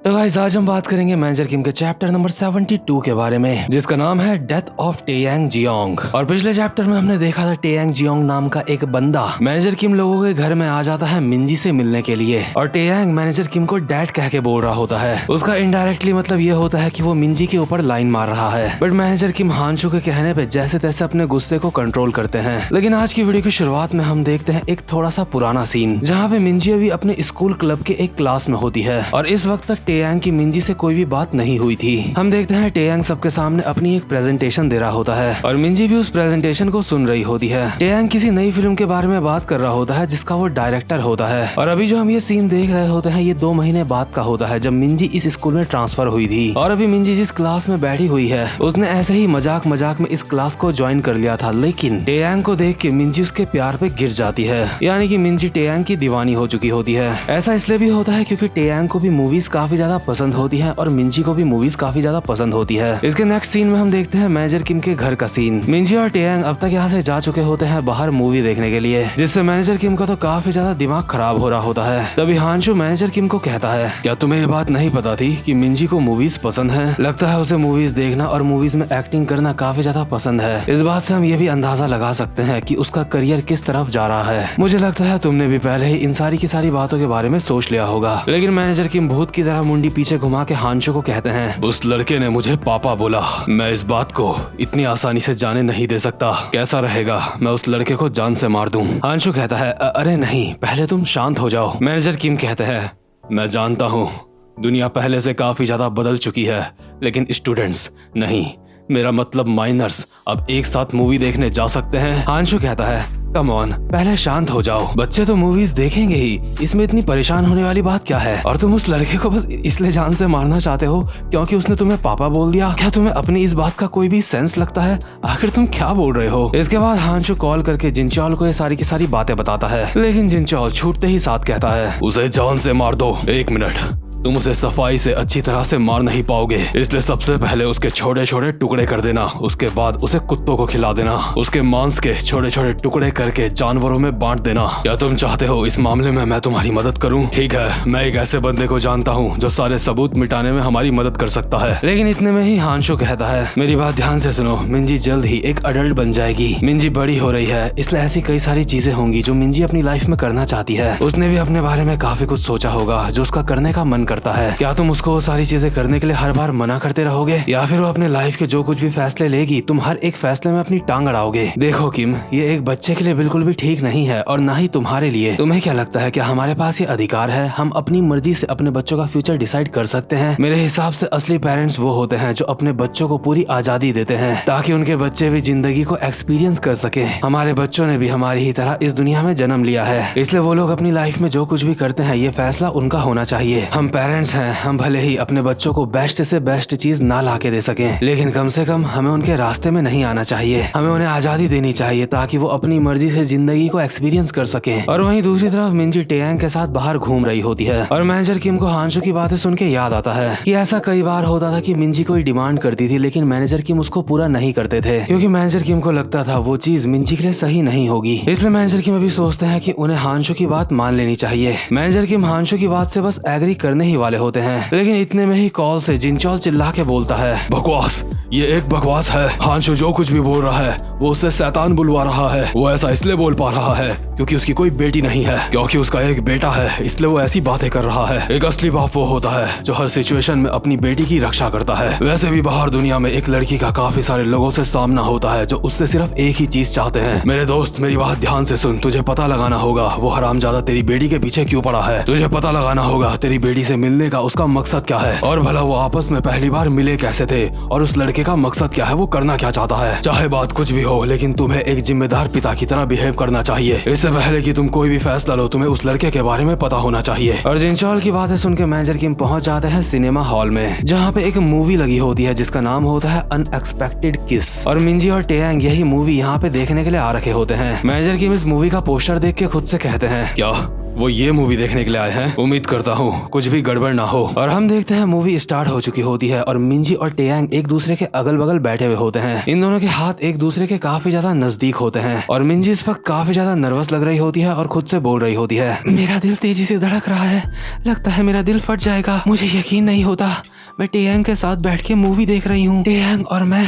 तो गाइस आज हम बात करेंगे मैनेजर किम के चैप्टर नंबर 72 के बारे में, जिसका नाम है डेथ ऑफ टेयांग जियोंग। और पिछले चैप्टर में हमने देखा था टेयांग जियोंग नाम का एक बंदा मैनेजर किम लोगों के घर में आ जाता है मिंजी से मिलने के लिए, और टेयांग मैनेजर किम को डैड कह के बोल रहा होता है। उसका इनडायरेक्टली मतलब ये होता है कि वो मिंजी के ऊपर लाइन मार रहा है, बट मैनेजर किम हानशु के कहने पे जैसे तैसे अपने गुस्से को कंट्रोल करते हैं। लेकिन आज की वीडियो की शुरुआत में हम देखते हैं एक थोड़ा सा पुराना सीन, जहाँ पे मिंजी अभी अपने स्कूल क्लब के एक क्लास में होती है, और इस वक्त तक टेयांग की मिंजी से कोई भी बात नहीं हुई थी। हम देखते हैं टेयांग सबके सामने अपनी एक प्रेजेंटेशन दे रहा होता है, और मिंजी भी उस प्रेजेंटेशन को सुन रही होती है। टेयांग किसी नई फिल्म के बारे में बात कर रहा होता है जिसका वो डायरेक्टर होता है, और अभी जो हम ये सीन देख रहे होते हैं ये 2 महीने बाद का होता है, जब मिंजी इस स्कूल में ट्रांसफर हुई थी। और अभी मिंजी जिस क्लास में बैठी हुई है उसने ऐसे ही मजाक मजाक में इस क्लास को ज्वाइन कर लिया था, लेकिन टेयांग को देख के मिंजी उसके प्यार पे गिर जाती है। यानी कि मिंजी टेयांग की दीवानी हो चुकी होती है। ऐसा इसलिए भी होता है क्योंकि टेयांग को भी मूवीज काफी ज्यादा पसंद होती है और मिंजी को भी मूवीज काफी ज्यादा पसंद होती है। इसके नेक्स्ट सीन में हम देखते हैं मैनेजर किम के घर का सीन। मिंजी और टेयांग अब तक यहाँ से जा चुके होते हैं बाहर मूवी देखने के लिए, जिससे मैनेजर किम का तो काफी ज्यादा दिमाग खराब हो रहा होता है। तभी हानशु मैनेजर किम को कहता है, क्या तुम्हें ये बात नहीं पता थी कि मिंजी को मूवीज पसंद है? लगता है उसे मूवीज देखना और मूवीज में एक्टिंग करना काफी ज्यादा पसंद है। इस बात से हम ये भी अंदाजा लगा सकते हैं कि उसका करियर किस तरफ जा रहा है। मुझे लगता है तुमने भी पहले ही इन सारी की सारी बातों के बारे में सोच लिया होगा। लेकिन मैनेजर किम भूत की तरह मुंडी पीछे घुमा के हानशु को कहते हैं, उस लड़के ने मुझे पापा बोला, मैं इस बात को इतनी आसानी से जाने नहीं दे सकता। कैसा रहेगा मैं उस लड़के को जान से मार दूं? हानशु कहता है, अरे नहीं, पहले तुम शांत हो जाओ। मैनेजर किम कहते हैं, मैं जानता हूँ दुनिया पहले से काफी ज्यादा बदल चुकी है, लेकिन स्टूडेंट्स नहीं, मेरा मतलब माइनर्स अब एक साथ मूवी देखने जा सकते हैं। हानशु कहता है, कम ऑन, पहले शांत हो जाओ। बच्चे तो मूवीज देखेंगे ही, इसमें इतनी परेशान होने वाली बात क्या है? और तुम उस लड़के को बस इसलिए जान से मारना चाहते हो क्योंकि उसने तुम्हें पापा बोल दिया? क्या तुम्हें अपनी इस बात का कोई भी सेंस लगता है? आखिर तुम क्या बोल रहे हो? इसके बाद हानशु कॉल करके जिनचॉल को ये सारी की सारी बातें बताता है, लेकिन जिनचॉल छूटते ही साथ कहता है, उसे जान से मार दो। 1 मिनट, तुम उसे सफाई से अच्छी तरह से मार नहीं पाओगे, इसलिए सबसे पहले उसके छोटे छोटे टुकड़े कर देना, उसके बाद उसे कुत्तों को खिला देना, उसके मांस के छोटे छोटे टुकड़े करके जानवरों में बांट देना। क्या तुम चाहते हो इस मामले में मैं तुम्हारी मदद करूं? ठीक है, मैं एक ऐसे बंदे को जानता हूं जो सारे सबूत मिटाने में हमारी मदद कर सकता है। लेकिन इतने में ही हानशु कहता है, मेरी बात ध्यान से सुनो, मिंजी जल्द ही एक अडल्ट बन जाएगी। मिंजी बड़ी हो रही है, इसलिए ऐसी कई सारी चीजें होंगी जो मिंजी अपनी लाइफ में करना चाहती है। उसने भी अपने बारे में काफी कुछ सोचा होगा जो उसका करने का मन करता है। क्या तुम उसको वो सारी चीजें करने के लिए हर बार मना करते रहोगे, या फिर वो अपने लाइफ के जो कुछ भी फैसले लेगी तुम हर एक फैसले में अपनी टांग अड़ाओगे? देखो किम, ये एक बच्चे के लिए बिल्कुल भी ठीक नहीं है, और ना ही तुम्हारे लिए। तुम्हें क्या लगता है कि हमारे पास ये अधिकार है? हम अपनी मर्जी से अपने बच्चों का फ्यूचर डिसाइड कर सकते हैं? मेरे हिसाब से असली पेरेंट्स वो होते हैं जो अपने बच्चों को पूरी आजादी देते हैं ताकि उनके बच्चे भी जिंदगी को एक्सपीरियंस कर सके। हमारे बच्चों ने भी हमारी ही तरह इस दुनिया में जन्म लिया है, इसलिए वो लोग अपनी लाइफ में जो कुछ भी करते हैं ये फैसला उनका होना चाहिए। हम पेरेंट्स हैं, हम भले ही अपने बच्चों को बेस्ट से बेस्ट चीज ना ला के दे सकें, लेकिन कम से कम हमें उनके रास्ते में नहीं आना चाहिए। हमें उन्हें आजादी देनी चाहिए ताकि वो अपनी मर्जी से जिंदगी को एक्सपीरियंस कर सकें। और वहीं दूसरी तरफ मिंजी टेयांग के साथ बाहर घूम रही होती है, और मैनेजर किम को हानशु की बातें सुन के याद आता है कि ऐसा कई बार होता था कि मिंजी कोई डिमांड करती थी, लेकिन मैनेजर किम उसको पूरा नहीं करते थे, क्योंकि मैनेजर किम को लगता था वो चीज मिंजी के लिए सही नहीं होगी। इसलिए मैनेजर किम अभी सोचते हैं कि उन्हें हानशु की बात मान लेनी चाहिए। मैनेजर किम हानशु की बात से बस एग्री करने ही वाले होते हैं, लेकिन इतने में ही कॉल से जिनचॉल चिल्ला के बोलता है, बकवास, ये एक बकवास है। हानशु जो कुछ भी बोल रहा है वो उससे शैतान बुलवा रहा है। वो ऐसा इसलिए बोल पा रहा है क्योंकि उसकी कोई बेटी नहीं है, क्योंकि उसका एक बेटा है इसलिए वो ऐसी बातें कर रहा है। एक असली बाप वो होता है जो हर सिचुएशन में अपनी बेटी की रक्षा करता है। वैसे भी बाहर दुनिया में एक लड़की का काफी सारे लोगों से सामना होता है जो उससे सिर्फ एक ही चीज चाहते हैं। मेरे दोस्त, मेरी बात ध्यान से सुन, तुझे पता लगाना होगा वो हरामजादा तेरी बेटी के पीछे क्यों पड़ा है। तुझे पता लगाना होगा तेरी बेटी से मिलने का उसका मकसद क्या है, और भला वो आपस में पहली बार मिले कैसे थे, और उस लड़के का मकसद क्या है, वो करना क्या चाहता है। चाहे बात कुछ भी हो, लेकिन तुम्हें एक जिम्मेदार पिता की तरह बिहेव करना चाहिए। इससे पहले कि तुम कोई भी फैसला लो तुम्हें उस लड़के के बारे में पता होना चाहिए। और जिनचॉल की बातें सुन के मैनेजर किम पहुंच जाते हैं सिनेमा हॉल में, जहाँ पे एक मूवी लगी होती है जिसका नाम होता है अनएक्सपेक्टेड किस, और मिंजी और टेयांग यही मूवी यहाँ पे देखने के लिए आ रखे होते हैं। मैनेजर किम इस मूवी का पोस्टर देख के खुद से कहते हैं, क्या वो ये मूवी देखने के लिए आए हैं? उम्मीद करता हूँ कुछ भी गड़बड़ ना हो। और हम देखते हैं मूवी स्टार्ट हो चुकी होती है और मिंजी और टेयांग एक दूसरे के अगल बगल बैठे हुए होते हैं। इन दोनों के हाथ एक दूसरे के काफी ज्यादा नजदीक होते हैं और मिंजी इस वक्त काफी ज्यादा नर्वस लग रही होती है और खुद से बोल रही होती है, मेरा दिल तेजी से धड़क रहा है, लगता है मेरा दिल फट जाएगा। मुझे यकीन नहीं होता मैं टेयांग के साथ बैठ के मूवी देख रही हूँ। टेयांग और मैं,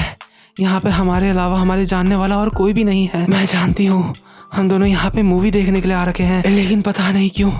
यहाँ पे हमारे अलावा हमारे जानने वाला और कोई भी नहीं है। मैं जानती हूँ हम दोनों यहाँ पे मूवी देखने के लिए आ रखे हैं, लेकिन पता नहीं क्यों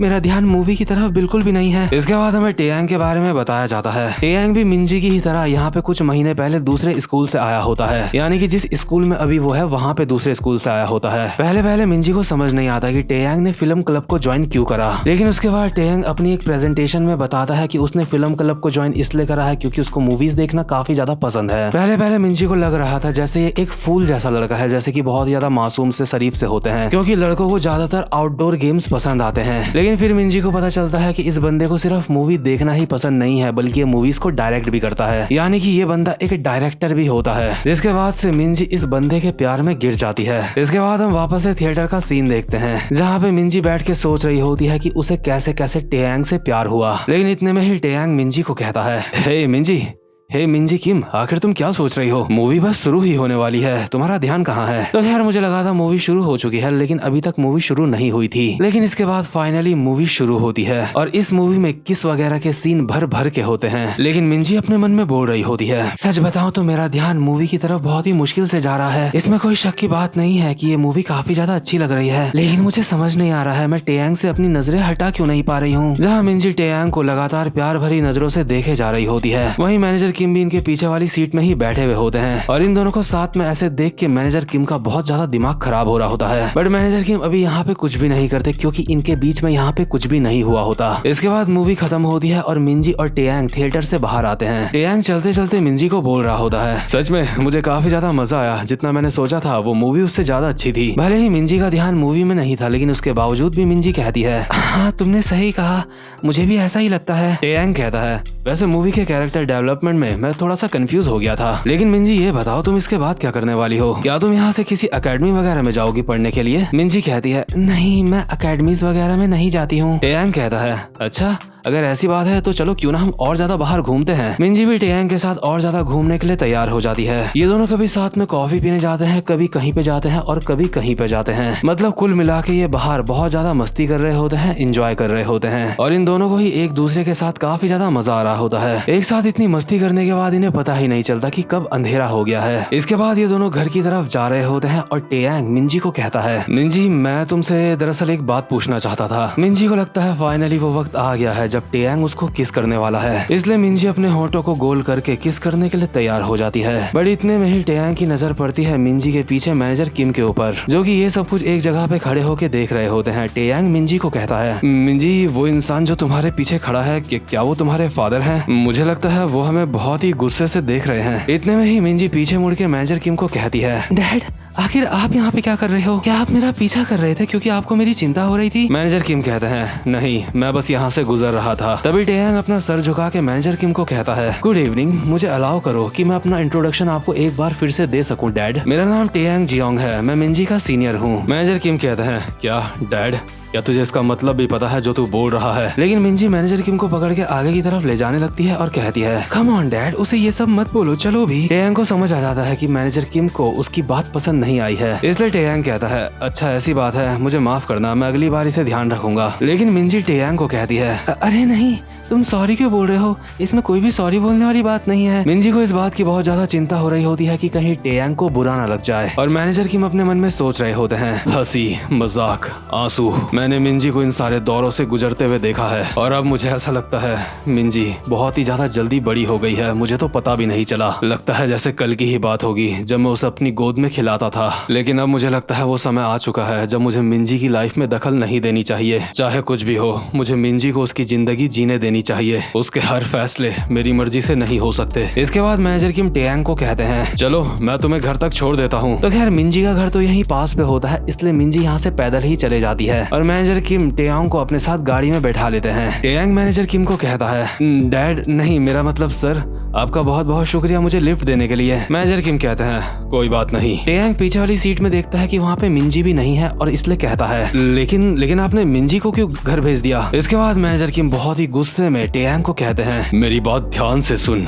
मेरा ध्यान मूवी की तरफ बिल्कुल भी नहीं है। इसके बाद हमें टेयांग के बारे में बताया जाता है। टेयांग भी मिंजी की ही तरह यहाँ पे कुछ महीने पहले दूसरे स्कूल से आया होता है, यानी कि जिस स्कूल में अभी वो है वहाँ पे दूसरे स्कूल से आया होता है। पहले पहले मिंजी को समझ नहीं आता कि टेयांग ने फिल्म क्लब को ज्वाइन क्यों करा, लेकिन उसके बाद टेयांग अपनी एक प्रेजेंटेशन में बताता है कि उसने फिल्म क्लब को ज्वाइन इसलिए करा है क्योंकि उसको मूवीज देखना काफी ज्यादा पसंद है। पहले पहले मिंजी को लग रहा था जैसे ये एक फूल जैसा लड़का है, जैसे कि बहुत ज्यादा मासूम से शरीफ से होते हैं, क्योंकि लड़कों को ज्यादातर आउटडोर गेम्स पसंद आते हैं। लेकिन फिर मिंजी को पता चलता है कि इस बंदे को सिर्फ मूवी देखना ही पसंद नहीं है, बल्कि ये मूवीज को डायरेक्ट भी करता है, यानी कि ये बंदा एक डायरेक्टर भी होता है। जिसके बाद से मिंजी इस बंदे के प्यार में गिर जाती है। इसके बाद हम वापस से थिएटर का सीन देखते हैं, जहाँ पे मिंजी बैठ के सोच रही होती है कि उसे कैसे कैसे टेयांग से प्यार हुआ। लेकिन इतने में ही टेयांग मिंजी को कहता है, हे मिंजी, हे मिंजी किम, आखिर तुम क्या सोच रही हो? मूवी बस शुरू ही होने वाली है, तुम्हारा ध्यान कहाँ है? तो यार मुझे लगा था मूवी शुरू हो चुकी है, लेकिन अभी तक मूवी शुरू नहीं हुई थी। लेकिन इसके बाद फाइनली मूवी शुरू होती है और इस मूवी में किस वगैरह के सीन भर भर के होते हैं। लेकिन मिंजी अपने मन में बोल रही होती है, सच बताऊं तो मेरा ध्यान मूवी की तरफ बहुत ही मुश्किल से जा रहा है। इसमें कोई शक की बात नहीं है कि ये मूवी काफी ज्यादा अच्छी लग रही है, लेकिन मुझे समझ नहीं आ रहा है मैं टेयांग से अपनी नजरें हटा क्यों नहीं पा रही हूँ। जहाँ मिंजी टेयांग को लगातार प्यार भरी नजरों से देखे जा रही होती है, वहीं मैनेजर किम भी इनके पीछे वाली सीट में ही बैठे हुए होते हैं और इन दोनों को साथ में ऐसे देख के मैनेजर किम का बहुत ज्यादा दिमाग खराब हो रहा होता है। बट मैनेजर किम अभी यहाँ पे कुछ भी नहीं करते, क्योंकि इनके बीच में यहाँ पे कुछ भी नहीं हुआ होता। इसके बाद मूवी खत्म होती है और मिंजी और टेयांग थिएटर से बाहर आते हैं। टेयांग चलते चलते मिंजी को बोल रहा होता है, सच में मुझे काफी ज्यादा मजा आया, जितना मैंने सोचा था वो मूवी उससे ज्यादा अच्छी थी। भले ही मिंजी का ध्यान मूवी में नहीं था, लेकिन उसके बावजूद भी मिंजी कहती है, हाँ तुमने सही कहा, मुझे भी ऐसा ही लगता है। टेयांग कहता है, वैसे मूवी के कैरेक्टर डेवलपमेंट में मैं थोड़ा सा कंफ्यूज हो गया था, लेकिन मिंजी ये बताओ तुम इसके बाद क्या करने वाली हो? क्या तुम यहाँ से किसी एकेडमी वगैरह में जाओगी पढ़ने के लिए? मिंजी कहती है, नहीं मैं एकेडमीज वगैरह में नहीं जाती हूँ। टेयांग कहता है, अच्छा अगर ऐसी बात है तो चलो क्यों ना हम और ज्यादा बाहर घूमते हैं। मिंजी भी टेयांग के साथ और ज्यादा घूमने के लिए तैयार हो जाती है। ये दोनों कभी साथ में कॉफी पीने जाते हैं, कभी कहीं पे जाते हैं और कभी कहीं पे जाते हैं। मतलब कुल मिला के ये बाहर बहुत ज्यादा मस्ती कर रहे होते हैं, एंजॉय कर रहे होते हैं और इन दोनों को ही एक दूसरे के साथ काफी ज्यादा मजा आ रहा होता है। एक साथ इतनी मस्ती करने के बाद इन्हें पता ही नहीं चलता कि कब अंधेरा हो गया है। इसके बाद ये दोनों घर की तरफ जा रहे होते हैं और टेयांग मिंजी को कहता है, मिंजी मैं तुमसे दरअसल एक बात पूछना चाहता था। मिंजी को लगता है फाइनली वो वक्त आ गया है जब टेयांग उसको किस करने वाला है, इसलिए मिंजी अपने होठों को गोल करके किस करने के लिए तैयार हो जाती है। बट इतने में ही टेयांग की नजर पड़ती है मिंजी के पीछे मैनेजर किम के ऊपर, जो कि ये सब कुछ एक जगह पे खड़े होके देख रहे होते हैं। टेयांग मिंजी को कहता है, मिंजी वो इंसान जो तुम्हारे पीछे खड़ा है क्या वो तुम्हारे फादर हैं? मुझे लगता है वो हमें बहुत ही गुस्से से देख रहे हैं। इतने में ही मिंजी पीछे मुड़ के मैनेजर किम को कहती है, डैड आखिर आप यहाँ पे क्या कर रहे हो? क्या आप मेरा पीछा कर रहे थे क्योंकि आपको मेरी चिंता हो रही थी? मैनेजर किम कहते हैं, नहीं मैं बस यहाँ से गुजर रहा था। तभी टेयांग अपना सर झुका के मैनेजर किम को कहता है, गुड इवनिंग, मुझे अलाउ करो कि मैं अपना इंट्रोडक्शन आपको एक बार फिर से दे सकूं डैड। मेरा नाम टेयांग जियोंग है, मैं मिंजी का सीनियर हूँ। मैनेजर किम कहते हैं, क्या डैड, क्या तुझे इसका मतलब भी पता है जो तू बोल रहा है? लेकिन मिंजी मैनेजर किम को पकड़ के आगे की तरफ ले जाने लगती है और कहती है, कम ऑन डैड, उसे ये सब मत बोलो, चलो भी। टेयांग को समझ आ जाता है कि मैनेजर किम को उसकी बात पसंद नहीं आई है, इसलिए टेयांग कहता है, अच्छा ऐसी बात है, मुझे माफ करना, मैं अगली बार इसे ध्यान रखूंगा। लेकिन मिंजी टेयांग को कहती है, अरे नहीं तुम सॉरी क्यों बोल रहे हो? इसमें कोई भी सॉरी बोलने वाली बात नहीं है। मिंजी को इस बात की बहुत ज्यादा चिंता हो रही होती है कि कहीं टेयांग को बुरा ना लग जाए और मैनेजर किम अपने मन में सोच रहे होते हैं, हंसी मजाक आंसू, मैंने मिंजी को इन सारे दौरों से गुजरते हुए देखा है और अब मुझे ऐसा लगता है मिंजी बहुत ही ज्यादा जल्दी बड़ी हो गई है, मुझे तो पता भी नहीं चला। लगता है जैसे कल की ही बात होगी जब मैं उसे अपनी गोद में खिलाता था, लेकिन अब मुझे लगता है वो समय आ चुका है जब मुझे मिंजी की लाइफ में दखल नहीं देनी चाहिए। चाहे कुछ भी हो, मुझे मिंजी को उसकी जिंदगी जीने देनी चाहिए, उसके हर फैसले मेरी मर्जी से नहीं हो सकते। इसके बाद मैनेजर किम टेयांग को कहते हैं, चलो मैं तुम्हें घर तक छोड़ देता हूँ। तो खैर मिंजी का घर तो यहीं पास पे होता है, इसलिए मिंजी यहाँ से पैदल ही चले जाती है और मैनेजर किम टेयांग को अपने साथ गाड़ी में बैठा लेते हैं। टेयांग मैनेजर किम को कहता है, डैड नहीं, मेरा मतलब सर, आपका बहुत बहुत शुक्रिया मुझे लिफ्ट देने के लिए। मैनेजर किम कहते हैं, कोई बात नहीं। टेयांग पीछे वाली सीट में देखता है कि वहाँ पे मिंजी भी नहीं है और इसलिए कहता है, लेकिन आपने मिंजी को क्यों घर भेज दिया? इसके बाद मैनेजर किम बहुत ही गुस्से में टेयांग को कहते हैं, मेरी बात ध्यान से सुन,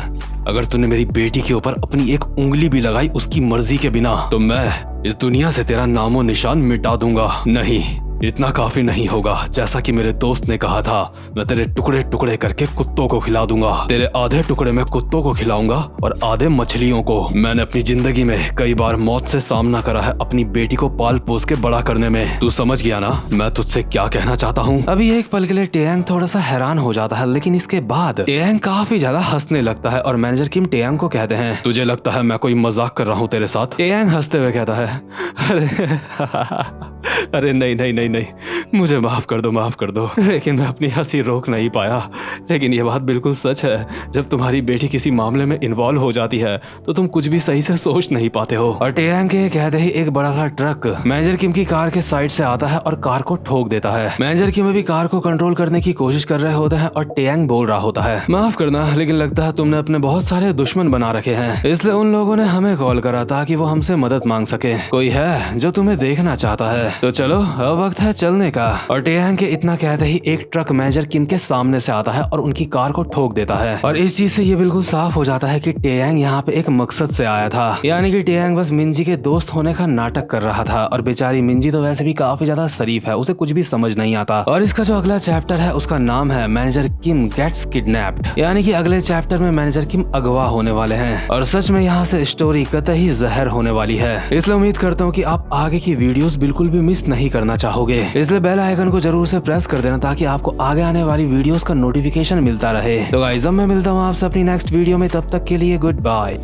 अगर तूने मेरी बेटी के ऊपर अपनी एक उंगली भी लगाई उसकी मर्जी के बिना, तो मैं इस दुनिया से तेरा नामो निशान मिटा दूंगा। नहीं, इतना काफी नहीं होगा। जैसा कि मेरे दोस्त ने कहा था, मैं तेरे टुकड़े टुकड़े करके कुत्तों को खिला दूंगा। तेरे आधे टुकड़े मैं कुत्तों को खिलाऊंगा और आधे मछलियों को। मैंने अपनी जिंदगी में कई बार मौत से सामना करा है अपनी बेटी को पाल पोस के बड़ा करने में। तू समझ गया ना मैं तुझसे क्या कहना चाहता हूँ? अभी एक पल के लिए टेयांग थोड़ा सा हैरान हो जाता है, लेकिन इसके बाद टेयांग काफी ज्यादा हंसने लगता है और मैनेजर किम टेयांग को कहते हैं, तुझे लगता है मैं कोई मजाक कर रहा हूँ तेरे साथ? टेयांग हंसते हुए कहता है, अरे नहीं नहीं नहीं नहीं, मुझे माफ कर दो, माफ कर दो। लेकिन मैं अपनी हंसी रोक नहीं पाया। लेकिन ये बात बिल्कुल सच है, जब तुम्हारी बेटी किसी मामले में इन्वॉल्व हो जाती है तो तुम कुछ भी सही से सोच नहीं पाते हो। और टेयांग के कहते ही एक बड़ा सा ट्रक मैनेजर किम की कार के साइड से आता है और कार को ठोक देता है। मैनेजर किम भी कार को कंट्रोल करने की कोशिश कर रहे होते हैं और टेयांग बोल रहा होता है, माफ करना, लेकिन लगता है तुमने अपने बहुत सारे दुश्मन बना रखे हैं, इसलिए उन लोगों ने हमें कॉल करा ताकि वो हमसे मदद मांग सके। कोई है जो तुम्हें देखना चाहता है, तो चलो अब वक्त है चलने का। और टेयांग के इतना कहते ही एक ट्रक मैनेजर किम के सामने से आता है और उनकी कार को ठोक देता है। और इस चीज से ये बिल्कुल साफ हो जाता है कि टेयांग यहाँ पे एक मकसद से आया था, यानी कि टेयांग बस मिंजी के दोस्त होने का नाटक कर रहा था। और बेचारी मिंजी तो वैसे भी काफी ज्यादा शरीफ है, उसे कुछ भी समझ नहीं आता। और इसका जो अगला चैप्टर है उसका नाम है मैनेजर किम गेट्स किडनैप्ड, यानी कि अगले चैप्टर में मैनेजर किम अगवा होने वाले हैं। और सच में यहाँ से स्टोरी कतई जहर होने वाली है, इसलिए उम्मीद करता हूँ कि आप आगे की वीडियोस बिल्कुल भी मिस नहीं करना चाहोगे। इसलिए बेल आइकन को जरूर से प्रेस कर देना ताकि आपको आगे आने वाली वीडियोस का नोटिफिकेशन मिलता रहे। तो गाइस अब मैं मिलता हूँ आपसे अपनी नेक्स्ट वीडियो में, तब तक के लिए गुड बाय।